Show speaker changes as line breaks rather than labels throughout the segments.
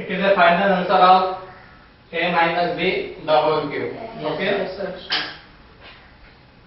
It is a final answer of a minus b the whole cube. Okay?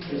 2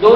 2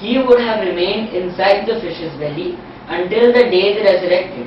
he would have remained inside the fish's belly until the day they resurrected।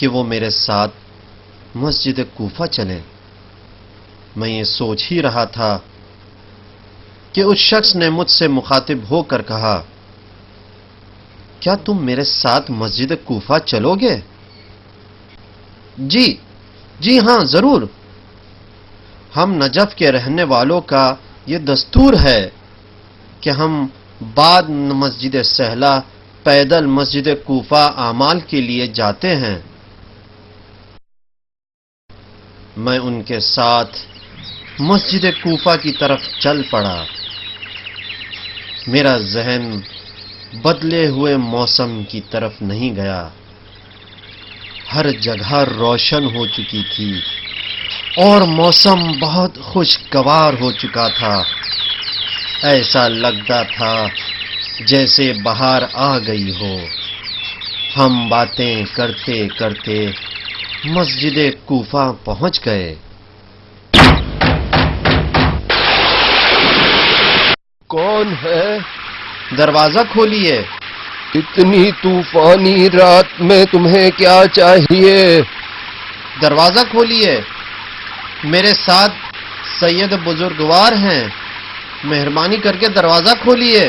کہ وہ میرے ساتھ مسجد کوفہ چلے۔ میں یہ سوچ ہی رہا تھا کہ اس شخص نے مجھ سے مخاطب ہو کر کہا، کیا تم میرے ساتھ مسجد کوفہ چلو گے؟ جی ہاں ضرور۔ ہم نجف کے رہنے والوں کا یہ دستور ہے کہ ہم بعد مسجد سہلہ پیدل مسجد کوفہ اعمال کے لیے جاتے ہیں۔ میں ان کے ساتھ مسجد کوفہ کی طرف چل پڑا۔ میرا ذہن بدلے ہوئے موسم کی طرف نہیں گیا۔ ہر جگہ روشن ہو چکی تھی اور موسم بہت خوشگوار ہو چکا تھا۔ ایسا لگتا تھا جیسے بہار آ گئی ہو۔ ہم باتیں کرتے کرتے مسجد کوفہ پہنچ گئے۔
کون ہے؟
دروازہ کھولیے۔
اتنی طوفانی رات میں تمہیں کیا چاہیے؟
دروازہ کھولیے، میرے ساتھ سید بزرگوار ہیں، مہربانی کر کے دروازہ کھولیے۔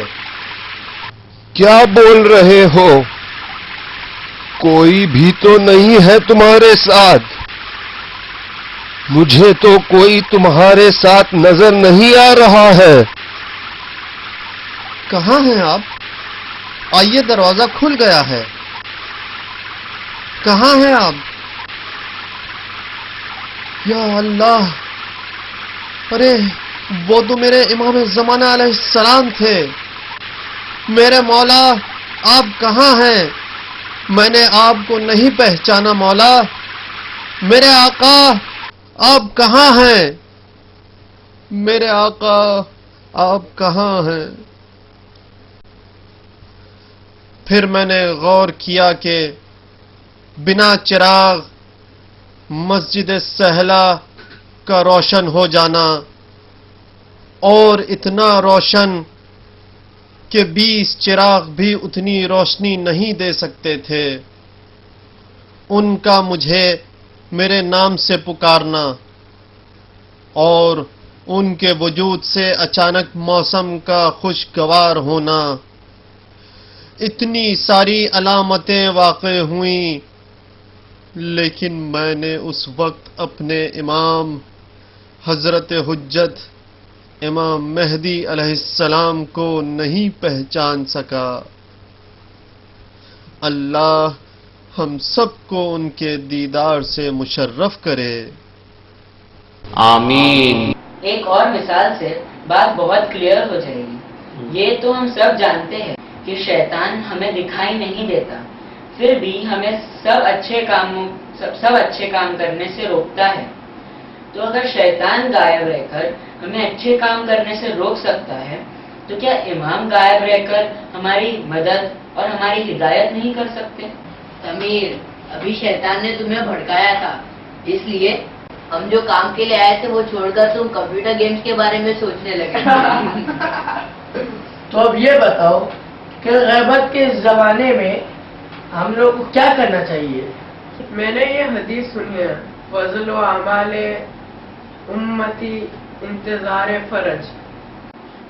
کیا بول رہے ہو؟ کوئی بھی تو نہیں ہے تمہارے ساتھ؟ مجھے تو کوئی تمہارے ساتھ نظر نہیں آ رہا ہے۔
کہاں ہیں آپ؟ آئیے، دروازہ کھل گیا ہے۔ کہاں ہیں آپ؟ یا اللہ، ارے وہ تو میرے امام زمانہ علیہ السلام تھے۔ میرے مولا، آپ کہاں ہیں؟ میں نے آپ کو نہیں پہچانا مولا۔ میرے آقا، آپ کہاں ہیں؟ میرے آقا، آپ کہاں ہیں؟ پھر میں نے غور کیا کہ بنا چراغ مسجد سہلہ کا روشن ہو جانا، اور اتنا روشن کہ 20 چراغ بھی اتنی روشنی نہیں دے سکتے تھے، ان کا مجھے میرے نام سے پکارنا اور ان کے وجود سے اچانک موسم کا خوشگوار ہونا، اتنی ساری علامتیں واقع ہوئیں، لیکن میں نے اس وقت اپنے امام حضرت حجت امام مہدی علیہ السلام کو نہیں پہچان سکا۔ اللہ ہم سب کو ان کے دیدار سے مشرف کرے۔
آمین۔ ایک اور مثال سے بات بہت کلیئر ہو جائے گی۔ یہ تو ہم سب جانتے ہیں کہ شیطان ہمیں دکھائی نہیں دیتا، پھر بھی ہمیں سب اچھے کام کرنے سے روکتا ہے۔ تو اگر شیطان غائب رہ کر ہمیں اچھے کام کرنے سے روک سکتا ہے، تو کیا امام غائب رہ کر ہماری مدد اور ہماری ہدایت نہیں کر سکتے؟
امیر، ابھی شیطان نے تمہیں بھڑکایا تھا، اس لیے ہم جو کام کے لیے آئے تھے وہ چھوڑ کر تم کمپیوٹر گیمز کے بارے میں سوچنے لگے۔
تو اب یہ بتاؤ کہ غیبت کے اس زمانے میں ہم لوگ کو کیا کرنا چاہیے؟
میں نے یہ حدیث سنی ہے، فضل و اعمال امتی انتظار فرج۔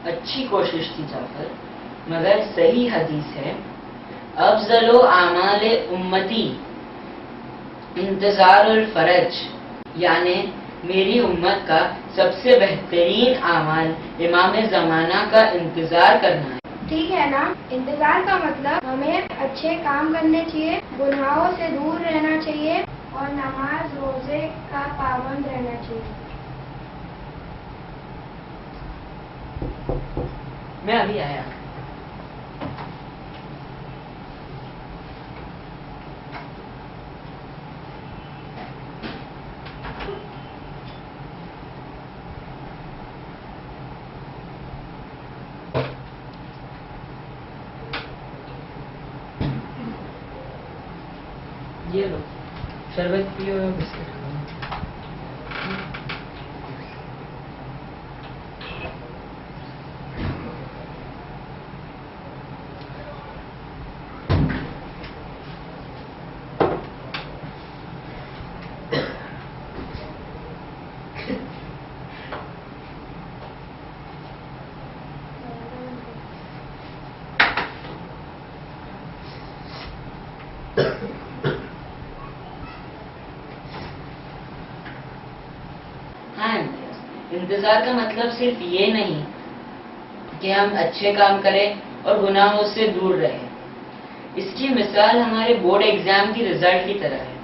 اچھی کوشش تھی جعفر، مگر صحیح حدیث ہے، افضل و اعمال امتی انتظار الفرج، یعنی میری امت کا سب سے بہترین اعمال امام زمانہ کا انتظار کرنا ہے۔
ٹھیک ہے نا، انتظار کا مطلب ہمیں اچھے کام کرنے چاہیے، گناہوں سے دور رہنا چاہیے اور نماز روزے کا پابند رہنا چاہیے۔
میں ابھی آیا۔ یہ لو، شربت پیو، بسکٹ کھاؤ۔ ہاں، انتظار کا مطلب صرف یہ نہیں کہ ہم اچھے کام کریں اور گناہوں سے دور رہیں۔ اس کی مثال ہمارے بورڈ ایگزام کی رزلٹ کی طرح ہے۔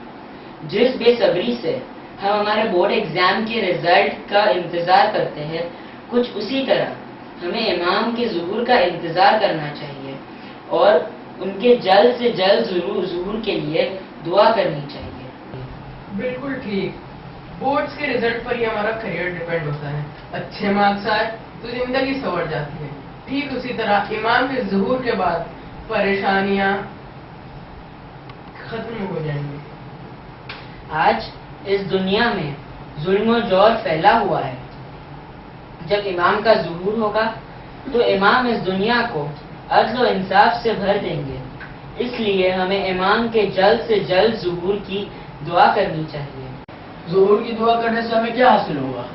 جس بے صبری سے ہم ہمارے بورڈ ایگزام کے رزلٹ کا انتظار کرتے ہیں، کچھ اسی طرح ہمیں امام کے ظہور کا انتظار کرنا چاہیے اور ان کے جلد سے جلد ظہور کے لیے دعا کرنی چاہیے۔
بالکل ٹھیک، بورڈز کے رزلٹ پر ہی ہمارا کریئر ڈیپینڈ ہوتا ہے۔ اچھے مارکس آئے تو زندگی سنور جاتی ہے، ٹھیک اسی طرح امام کے ظہور کے بعد پریشانیاں ختم ہو جائیں گی۔
آج اس دنیا میں ظلم و جور پھیلا ہوا ہے۔ جب امام کا ظہور ہوگا تو امام اس دنیا کو عدل و انصاف سے بھر دیں گے۔ اس لیے ہمیں امام کے جلد سے جلد ظہور کی دعا کرنی چاہیے۔
ظہور کی دعا کرنے سے ہمیں کیا حاصل ہوگا؟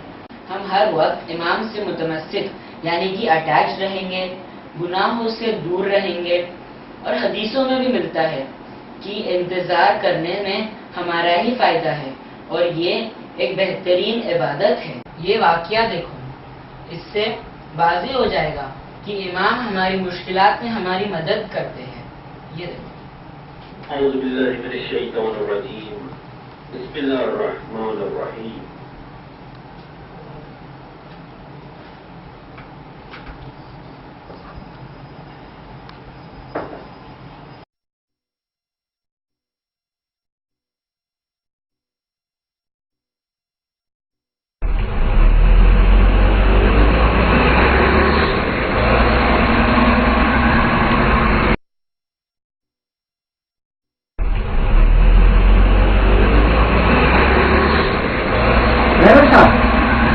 ہم ہر وقت امام سے متمسک یعنی کہ اٹیچ رہیں گے، گناہوں سے دور رہیں گے، اور حدیثوں میں بھی ملتا ہے کہ انتظار کرنے میں ہمارا ہی فائدہ ہے اور یہ ایک بہترین عبادت ہے۔ یہ واقعہ دیکھو، اس سے واضح ہو جائے گا کہ امام ہماری مشکلات میں ہماری مدد کرتے ہیں۔ یہ دیکھو،
اعوذ باللہ من الشیطان الرجیم، بسم اللہ الرحمن الرحیم۔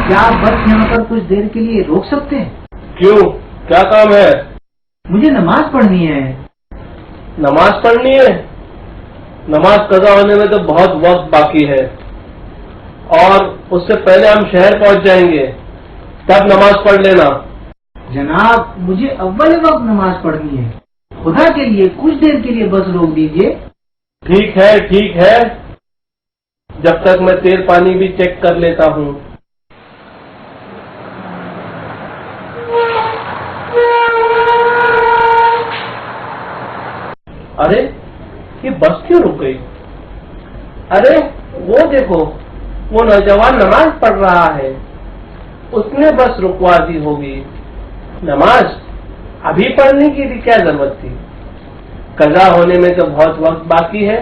کیا آپ بس یہاں پر کچھ دیر کے لیے روک سکتے ہیں؟
کیوں؟ کیا کام ہے؟
مجھے نماز پڑھنی ہے۔
نماز پڑھنی ہے؟ نماز قضا ہونے میں تو بہت وقت باقی ہے، اور اس سے پہلے ہم شہر پہنچ جائیں گے، تب نماز پڑھ لینا۔
جناب، مجھے اول وقت نماز پڑھنی ہے، خدا کے لیے کچھ دیر کے لیے بس روک دیجئے۔
ٹھیک ہے، ٹھیک ہے، جب تک میں تیل پانی بھی چیک کر لیتا ہوں۔ ارے یہ بس کیوں رک گئی؟ ارے وہ دیکھو، وہ نوجوان نماز پڑھ رہا ہے، اس نے بس رکوا دی ہوگی۔ نماز ابھی پڑھنے کی بھی کیا ضرورت تھی؟ قضا ہونے میں تو بہت وقت باقی ہے۔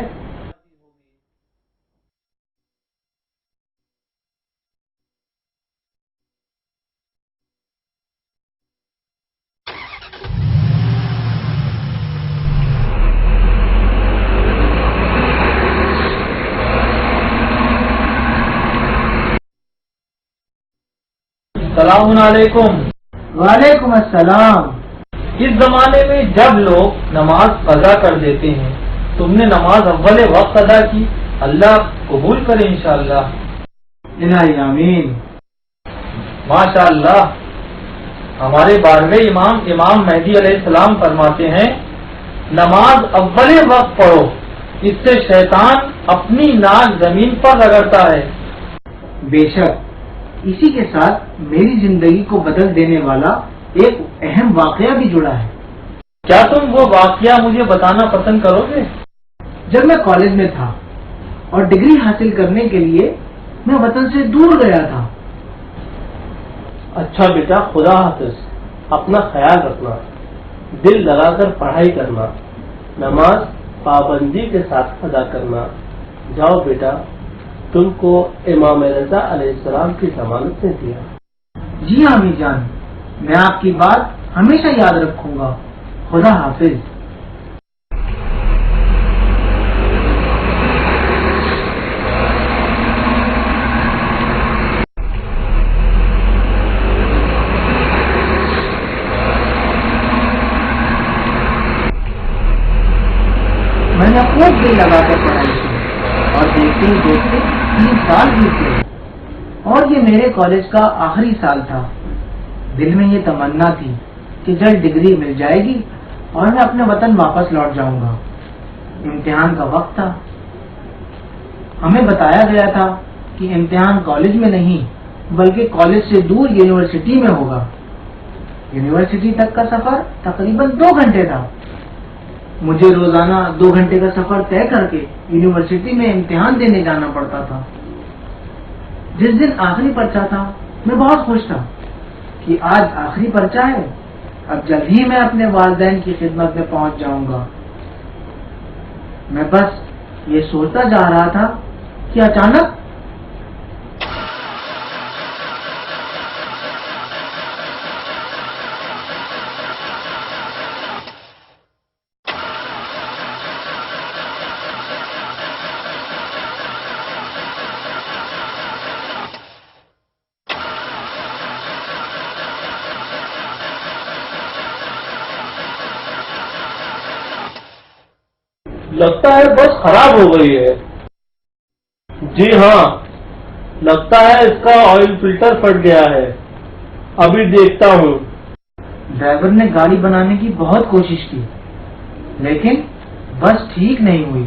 السلام علیکم۔
وعلیکم السلام۔
اس زمانے میں جب لوگ نماز قضا کر دیتے ہیں، تم نے نماز اول وقت ادا کی، اللہ قبول کرے انشاءاللہ۔
الہی آمین۔
ماشاء اللہ، ہمارے 12ویں امام مہدی علیہ السلام فرماتے ہیں، نماز اول وقت پڑھو، اس سے شیطان اپنی ناک زمین پر رگڑتا ہے۔
بے شک، اسی کے ساتھ میری زندگی کو بدل دینے والا ایک اہم واقعہ بھی جڑا ہے۔
کیا تم وہ واقعہ مجھے بتانا پسند کرو گے؟
جب میں کالج میں تھا اور ڈگری حاصل کرنے کے لیے میں وطن سے دور گیا تھا۔
اچھا بیٹا، خدا حافظ، اپنا خیال رکھنا، دل لگا کر پڑھائی کرنا، نماز پابندی کے ساتھ ادا کرنا۔ جاؤ بیٹا، تم کو امام رضا علیہ السلام کی ضمانت نے دیا۔
جی امی جان، میں آپ کی بات ہمیشہ یاد رکھوں گا۔ خدا حافظ۔ میں نے خوب دل لگا کر پڑھائی کی اور دیکھتے ہی دیکھتے 3 سال بیت گئے اور یہ میرے کالج کا آخری سال تھا. دل میں یہ تمنا تھی کہ جلد ڈگری مل جائے گی اور میں اپنے وطن واپس لوٹ جاؤں گا. امتحان کا وقت تھا. ہمیں بتایا گیا تھا کہ امتحان کالج میں نہیں بلکہ کالج سے دور یونیورسٹی میں ہوگا. یونیورسٹی تک کا سفر تقریباً 2 گھنٹے تھا. مجھے روزانہ 2 گھنٹے کا سفر طے کر کے یونیورسٹی میں امتحان دینے جانا پڑتا تھا. جس دن آخری پرچہ تھا میں بہت خوش تھا کہ آج آخری پرچہ ہے. اب جلد ہی میں اپنے والدین کی خدمت میں پہنچ جاؤں گا. میں بس یہ سوچتا جا رہا تھا کہ اچانک
لگتا ہے بس خراب ہو گئی ہے. جی ہاں، لگتا ہے اس کا آئل فلٹر پھٹ گیا ہے. ابھی دیکھتا ہوں.
ڈرائیور نے گاڑی بنانے کی بہت کوشش کی لیکن بس ٹھیک نہیں ہوئی.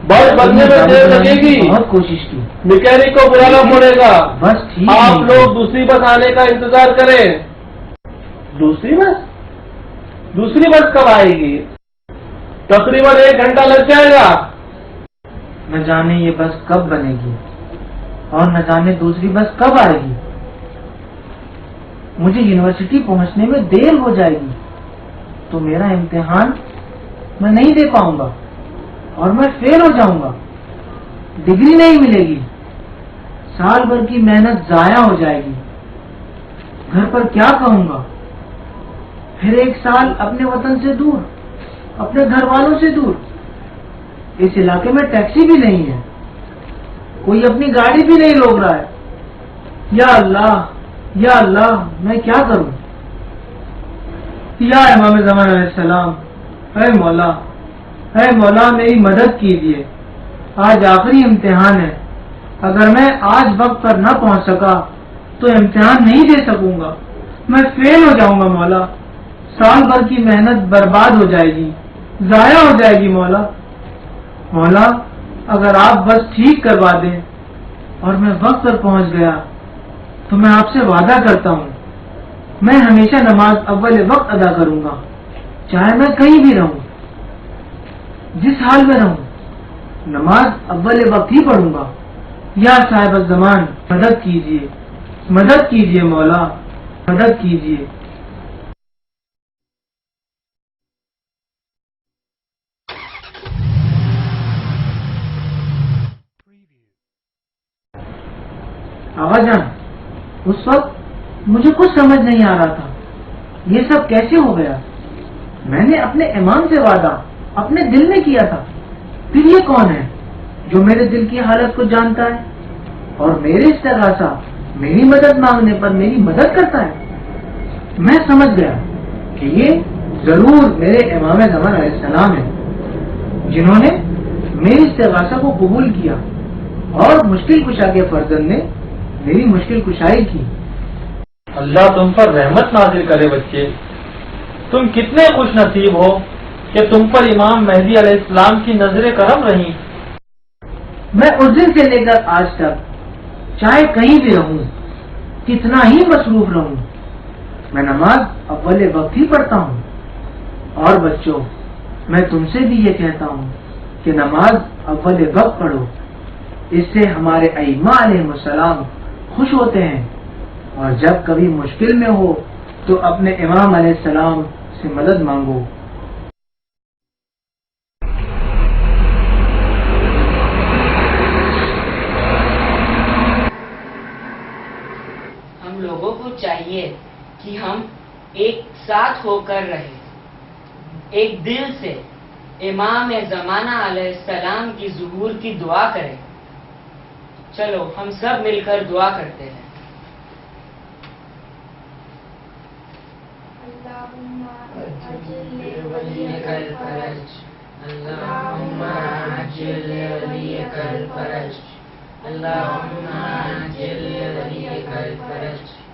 بس بننے میں دیر لگے گی.
بہت کوشش کی.
میکینک کو بلانا پڑے گا.
بس ٹھیک
آپ
نہیں
لوگ دوسری بس آنے کا انتظار کریں. دوسری بس کب آئے گی؟ تقریباً 1 گھنٹہ لگ جائے گا.
نہ جانے یہ بس کب بنے گی اور نہ جانے دوسری بس کب آئے گی. مجھے یونیورسٹی پہنچنے میں دیر ہو جائے گی تو میرا امتحان میں نہیں دے پاؤں گا اور میں فیل ہو جاؤں گا. ڈگری نہیں ملے گی. سال بھر کی محنت ضائع ہو جائے گی. گھر پر کیا کہوں گا؟ پھر 1 سال اپنے وطن سے دور، اپنے گھر والوں سے دور. اس علاقے میں ٹیکسی بھی نہیں ہے. کوئی اپنی گاڑی بھی نہیں روک رہا ہے. یا اللہ میں کیا کروں؟ یا امام زمان علیہ السلام، اے مولا میری مدد کیجیے. آج آخری امتحان ہے. اگر میں آج وقت پر نہ پہنچ سکا تو امتحان نہیں دے سکوں گا. میں فیل ہو جاؤں گا مولا. سال بھر کی محنت برباد ہو جائے گی، ضائع ہو جائے گی. مولا اگر آپ بس ٹھیک کروا دیں اور میں وقت پر پہنچ گیا تو میں آپ سے وعدہ کرتا ہوں میں ہمیشہ نماز اول وقت ادا کروں گا، چاہے میں کہیں بھی رہوں. جس حال میں رہوں نماز اول وقت ہی پڑھوں گا. یا صاحب الزمان مدد کیجیے مولا، مدد کیجیے. آغا جان، اس وقت مجھے کچھ سمجھ نہیں آ رہا تھا یہ سب کیسے ہو گیا. میں نے اپنے امام سے وعدہ اپنے دل میں کیا تھا. پھر یہ کون ہے جو میرے دل کی حالت کو جانتا ہے اور میرے استغاثہ میری مدد مانگنے پر میری مدد کرتا ہے. میں سمجھ گیا کہ یہ ضرور میرے امام زمان علیہ السلام ہیں جنہوں نے میری استغاثہ کو قبول کیا اور مشکل کشا کے فرزند نے میری مشکل کشائی کی.
اللہ تم پر رحمت نازل کرے بچے. تم کتنے خوش نصیب ہو کہ تم پر امام مہدی علیہ السلام کی نظر کرم رہی.
میں اس دن سے لے کر آج تک چاہے کہیں بھی رہوں، کتنا ہی مصروف رہوں، میں نماز اول وقت ہی پڑھتا ہوں. اور بچوں، میں تم سے بھی یہ کہتا ہوں کہ نماز اول وقت پڑھو. اس سے ہمارے ائمہ علیہ السلام خوش ہوتے ہیں. اور جب کبھی مشکل میں ہو تو اپنے امام علیہ السلام سے مدد مانگو.
ہم لوگوں کو چاہیے کہ ہم ایک ساتھ ہو کر رہیں، ایک دل سے امام زمانہ علیہ السلام کی ظہور کی دعا کریں. چلو ہم سب مل کر دعا کرتے ہیں. اللهم عجل وليك الفرج